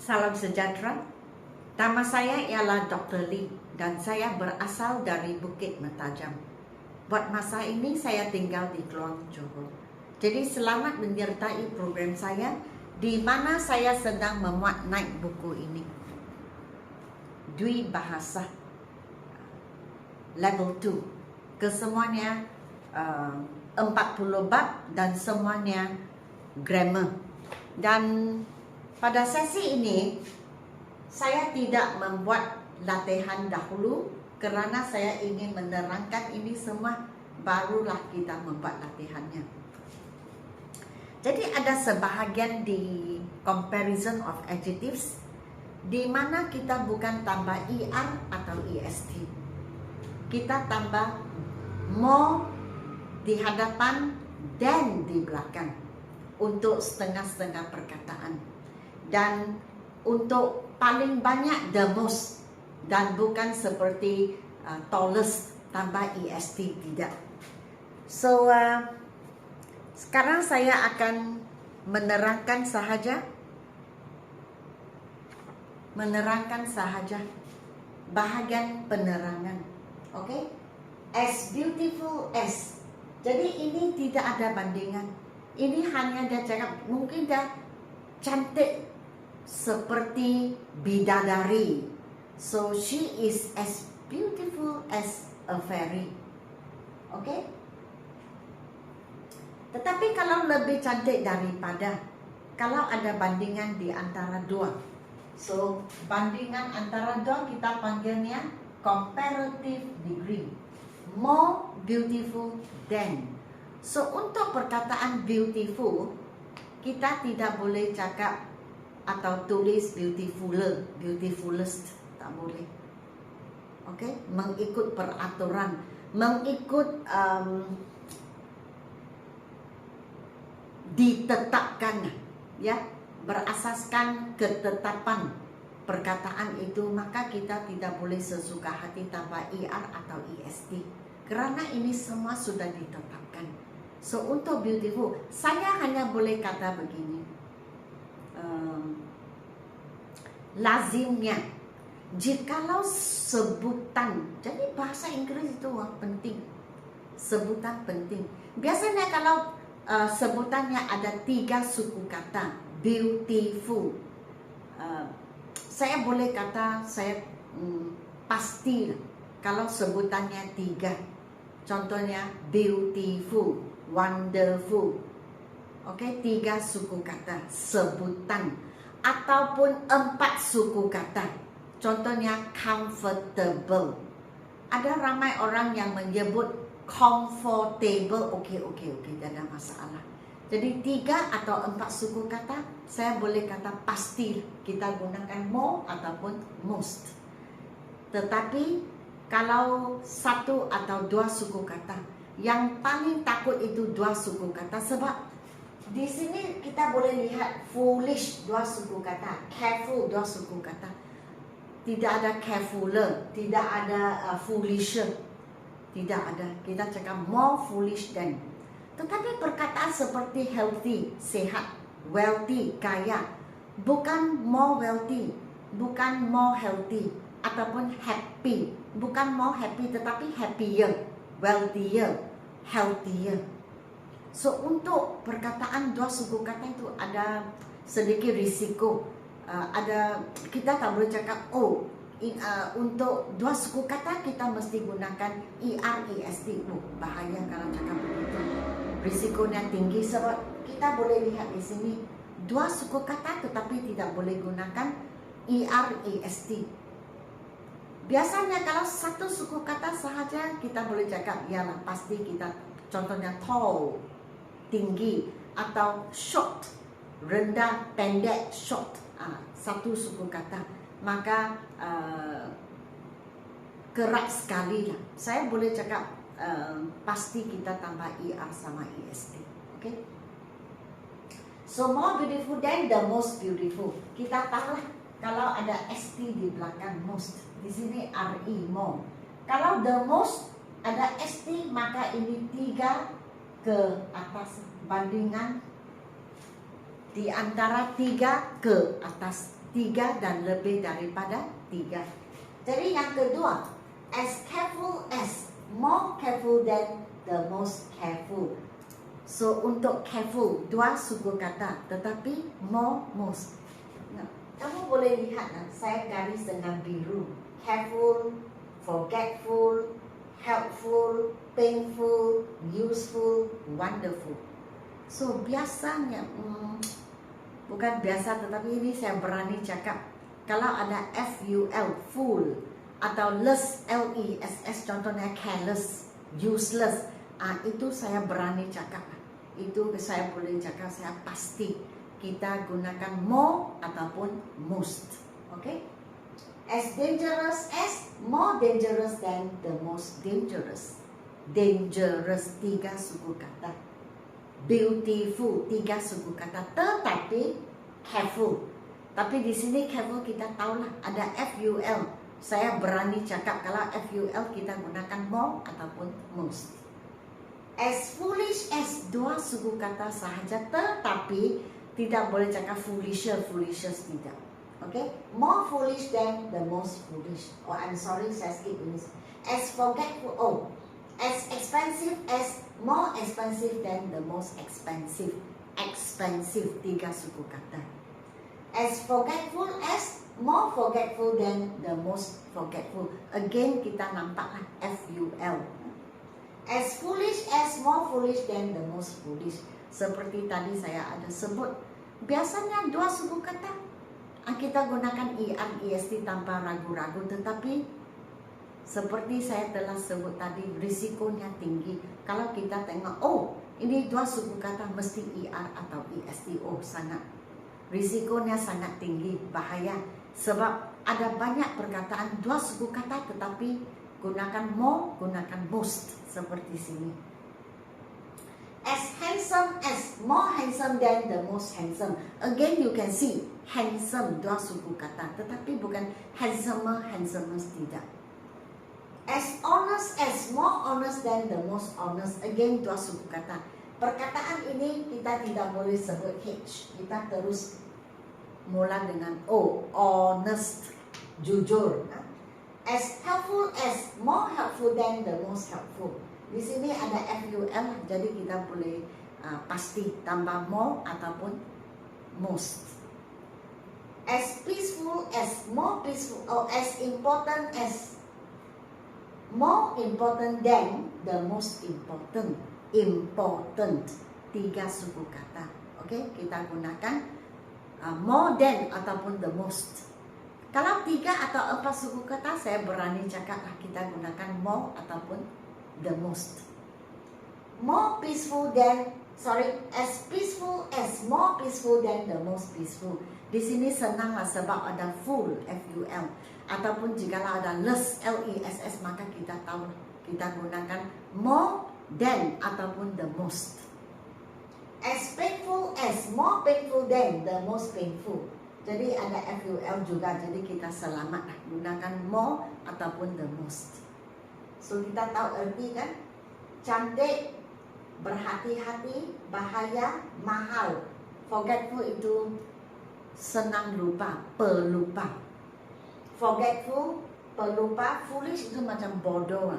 Salam sejahtera. Nama saya ialah Dr. Lee dan saya berasal dari Bukit Mertajam. Buat masa ini saya tinggal di Kluang, Johor. Jadi selamat menyertai program saya di mana saya sedang memuat naik buku ini. Dwi Bahasa Level 2. Kesemuanya 40 bab dan semuanya grammar. Dan pada sesi ini saya tidak membuat latihan dahulu kerana saya ingin menerangkan ini semua, barulah kita membuat latihannya. Jadi ada sebahagian di comparison of adjectives di mana kita bukan tambah ER atau EST. Kita tambah more di hadapan dan di belakang untuk setengah-setengah perkataan. Dan untuk paling banyak the most, dan bukan seperti tallest tambah EST, tidak. So sekarang saya akan menerangkan sahaja bahagian penerangan. Okay? As beautiful as. Jadi ini tidak ada bandingan. Ini hanya dia cakap mungkin dia cantik seperti bidadari. So she is as beautiful as a fairy. Okay? Tetapi kalau lebih cantik daripada, kalau ada bandingan di antara dua. So bandingan antara dua kita panggilnya comparative degree. More beautiful than. So untuk perkataan beautiful, kita tidak boleh cakap atau tulis beautifuler, beautifulest, tak boleh. Okay? Mengikut peraturan, mengikut ditetapkan, ya, berasaskan ketetapan perkataan itu, maka kita tidak boleh sesuka hati tambah ER atau EST, kerana ini semua sudah ditetapkan. So untuk beautiful, saya hanya boleh kata begini. Lazimnya, jikalau sebutan, jadi bahasa Inggris itu penting, sebutan penting. Biasanya kalau sebutannya ada 3 suku kata, beautiful, saya boleh kata saya pasti kalau sebutannya 3. Contohnya beautiful, wonderful. Oke, 3 suku kata sebutan, ataupun 4 suku kata. Contohnya comfortable. Ada ramai orang yang menyebut comfortable. Okey, tidak ada masalah. Jadi 3 atau 4 suku kata, saya boleh kata pasti kita gunakan more ataupun most. Tetapi kalau 1 atau 2 suku kata, yang paling takut itu 2 suku kata, sebab di sini kita boleh lihat foolish 2 suku kata, careful 2 suku kata. Tidak ada carefuler, tidak ada foolisher, tidak ada. Kita cakap more foolish than. Tetapi perkataan seperti healthy, sehat, wealthy, kaya, bukan more wealthy, bukan more healthy, ataupun happy, bukan more happy tetapi happier, wealthier, healthier. So untuk perkataan 2 suku kata itu ada sedikit risiko. Kita tak boleh cakap untuk 2 suku kata kita mesti gunakan ER, EST. Bahaya kalau cakap begitu. Risikonya tinggi sebab kita boleh lihat di sini 2 suku kata tetapi tidak boleh gunakan ER, EST. Biasanya kalau 1 suku kata sahaja kita boleh cakap, ialah pasti kita, contohnya tall, tinggi, atau short, rendah, pendek, short. 1 suku kata, maka kerap sekali lah saya boleh cakap pasti kita tambah ER sama EST. Okay? So more beautiful than the most beautiful. Kita tahu lah kalau ada ST di belakang most, di sini RE more. Kalau the most ada ST, maka ini 3 ke atas, bandingan di antara 3 ke atas. 3 dan lebih daripada 3. Jadi yang kedua, as careful as, more careful than the most careful. So untuk careful, 2 suku kata, tetapi more, most. Nah, kamu boleh lihat, saya garis dengan biru. Careful, forgetful, helpful, painful, useful, wonderful. So biasanya, bukan biasa tetapi ini saya berani cakap, kalau ada FUL, full, atau less, LESS, contohnya careless, useless, itu saya berani cakap. Itu saya boleh cakap, saya pasti kita gunakan more ataupun most. Okay? As dangerous as, more dangerous than the most dangerous. Dangerous, 3 suku kata. Beautiful, 3 suku kata. Tetapi careful. Tapi di sini careful kita tahulah ada FUL. Saya berani cakap kalau FUL kita gunakan more ataupun most. As foolish as, 2 suku kata sahaja, tetapi tidak boleh cakap foolish tidak. Okay, more foolish than the most foolish. Oh, I'm sorry, saya skip ini. As forgetful, as expensive as, more expensive than the most expensive. Expensive, 3 suku kata. As forgetful as, more forgetful than the most forgetful. Again kita nampaklah FUL. As foolish as, more foolish than the most foolish. Seperti tadi saya ada sebut, biasanya 2 suku kata kita gunakan ER, tanpa ragu-ragu, tetapi seperti saya telah sebut tadi, risikonya tinggi. Kalau kita tengok, oh ini 2 suku kata mesti ER atau EST, oh sangat, risikonya sangat tinggi, bahaya. Sebab ada banyak perkataan 2 suku kata tetapi gunakan more, gunakan most, seperti sini. As handsome as, more handsome than the most handsome. Again you can see, handsome 2 suku kata, tetapi bukan handsomer, tidak. As honest as, more honest than the most honest. Again 2 suku kata. Perkataan ini kita tidak boleh sebut H, kita terus mula dengan O. Honest, jujur. As helpful as, more helpful than the most helpful. Di sini ada FUL, jadi kita boleh pasti tambah more ataupun most. As peaceful as, more peaceful, or as important as, more important than the most important. Important, 3 suku kata. Oke, kita gunakan more than ataupun the most. Kalau 3 atau 4 suku kata, saya berani cakap kita gunakan more ataupun the most. More peaceful than, as peaceful as, more peaceful than the most peaceful. Di sini senanglah sebab ada full, FUL, ataupun jika ada less, LESS, maka kita tahu kita gunakan more than ataupun the most. As painful as, more painful than the most painful. Jadi ada FUL juga, jadi kita selamat gunakan more ataupun the most. So kita tahu erti kan? Cantik, berhati-hati, bahaya, mahal. Forgetful itu senang lupa, pelupa. Forgetful, pelupa. Foolish itu macam bodoh.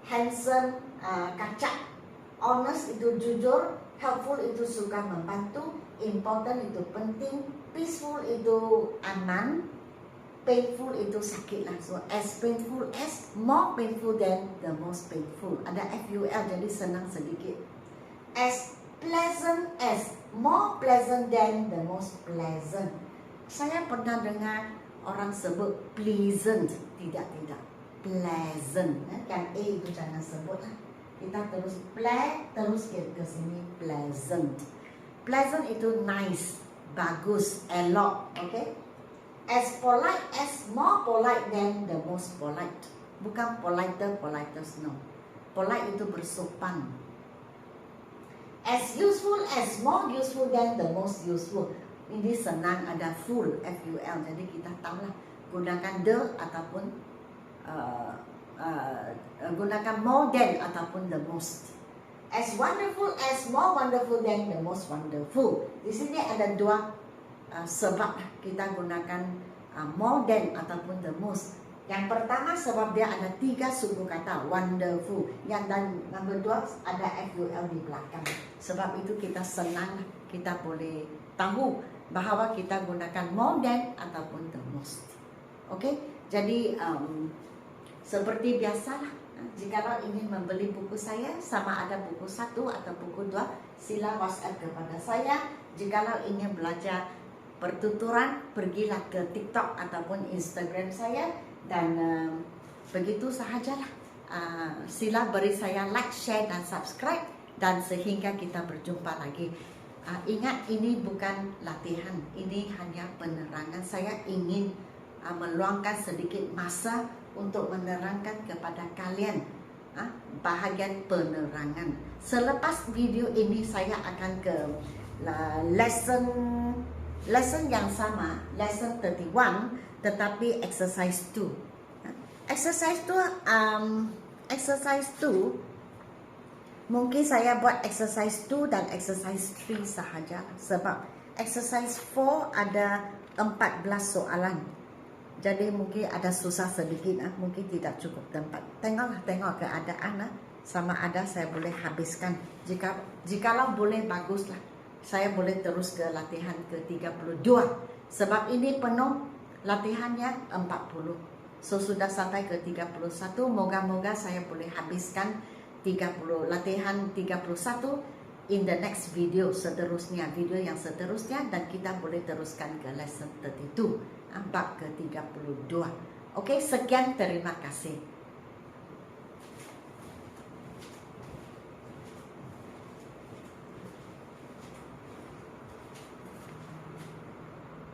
Handsome, kacak. Honest itu jujur. Helpful itu suka membantu. Important itu penting. Peaceful itu aman. Painful itu sakit lah. So as painful as, more painful than the most painful. Ada FUL, jadi senang sedikit. As pleasant as, more pleasant than the most pleasant. Saya pernah dengar orang sebut pleasant. Tidak, pleasant. Kan A itu jangan sebut lah. Kita terus terus ke sini pleasant. Pleasant itu nice, bagus, elok. Okay? As polite as, more polite than the most polite. Bukan politest, no. Polite itu bersopan. As useful as, more useful than the most useful. Ini senang ada full, FUL. Jadi kita tahulah gunakan the ataupun gunakan more than ataupun the most. As wonderful as, more wonderful than the most wonderful. Di sini ada 2 sebab kita gunakan more than ataupun the most. Yang pertama sebab dia ada 3 suku kata wonderful. Yang dan number 2 ada FUL di belakang. Sebab itu kita senang, kita boleh tahu bahawa kita gunakan more than ataupun the most. Okey, jadi seperti biasalah, jikalau ingin membeli buku saya, sama ada buku 1 atau buku 2, sila WhatsApp kepada saya. Jikalau ingin belajar pertuturan, pergilah ke TikTok ataupun Instagram saya. Dan begitu sahajalah. Sila beri saya like, share dan subscribe. Dan sehingga kita berjumpa lagi. Ingat, ini bukan latihan, ini hanya penerangan. Saya ingin meluangkan sedikit masa untuk menerangkan kepada kalian bahagian penerangan. Selepas video ini saya akan ke lesson yang sama, lesson 31, tetapi exercise 2. Exercise 2 mungkin saya buat exercise 2 dan exercise 3 sahaja, sebab exercise 4 ada 14 soalan. Jadi mungkin ada susah sedikit, mungkin tidak cukup tempat. Tengok keadaan, sama ada saya boleh habiskan. Jikalau boleh, baguslah. Saya boleh terus ke latihan ke-32. Sebab ini penuh latihannya 40. So sudah sampai ke 31. Moga-moga saya boleh habiskan latihan 31 in the next video seterusnya, video yang seterusnya, dan kita boleh teruskan ke lesson 32, bab ke-32. Okey, sekian, terima kasih.